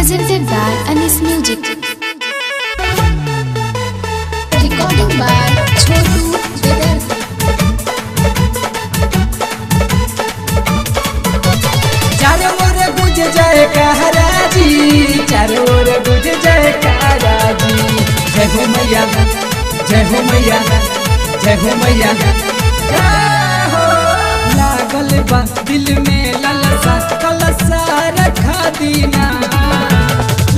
presented by Anis Music. Recording by Chotu Bedar. चारों ओर गुज जय कहराजी, चारों ओर गुज जय कहराजी। जय हो मैया, जय हो मैया, जय हो मैया, जय हो। लागल बा दिल में ललसा, कलसा रखा दीना।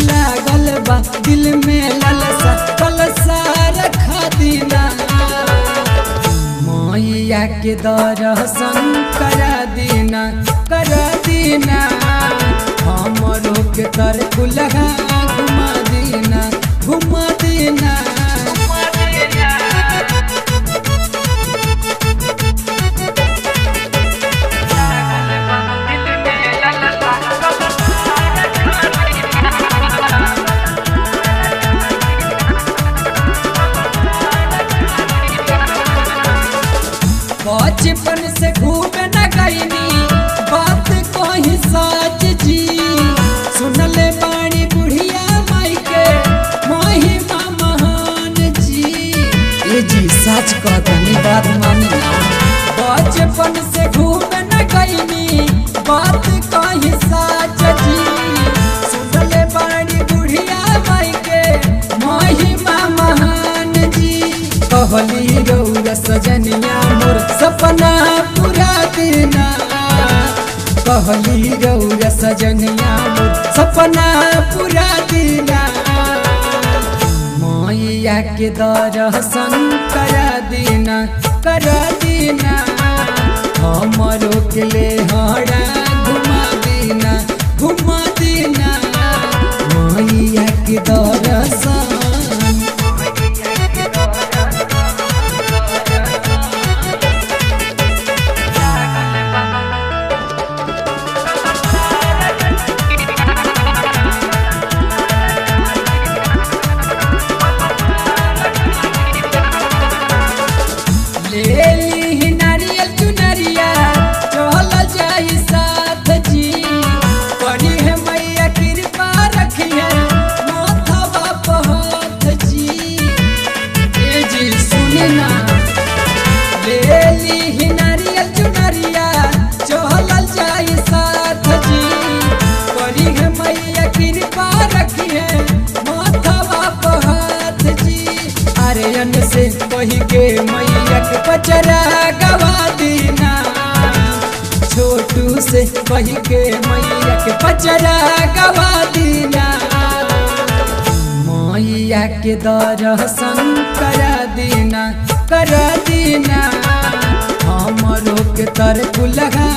लागल बा दिल में ललसा, कलसा रखा दीना। मैया के दर्शन करा दीना, करा दीना। हमरो के तर कुलहा घुमा दीना, घुमा दीना। बचपन से घूमे न गईनी, बात कहीं सच जी। सुनले बाणी बुढ़िया माई के महिमा महान जी। ये जी सच कहतनी, बात मानी ना। बचपन से घूमे न गईनी, बात कहीं सच जी। सुनले बाणी बुढ़िया माई के महिमा महान जी। कहली रौरा सजनिया मोर सपना पूरा देना। कहली रौरा सजनिया मोर सपना पूरा देना। मैया के दर्शन करा देना, करा देना। हमरो के ले हरा घुमा देना, घुमा देना। मैया के दर्शन लेली नारियल चुनरिया, चल जाई साथ जी। पड़ी है मैया कृपा रखी है, माथवा पर हाथ जी। ए जी सुनी ना। लेली नारियल चुनरिया, चल जाई साथ जी। पड़ी है मैया कृपा रखी है, माथवा पर हाथ जी। आर्यन से कही के मैया के पचरा गवा दीना। छोटू से कही के मैया के पचरा गवा दीना। मैया के दर्शन करा दीना, करा दीना। हमरो के तर कुलहा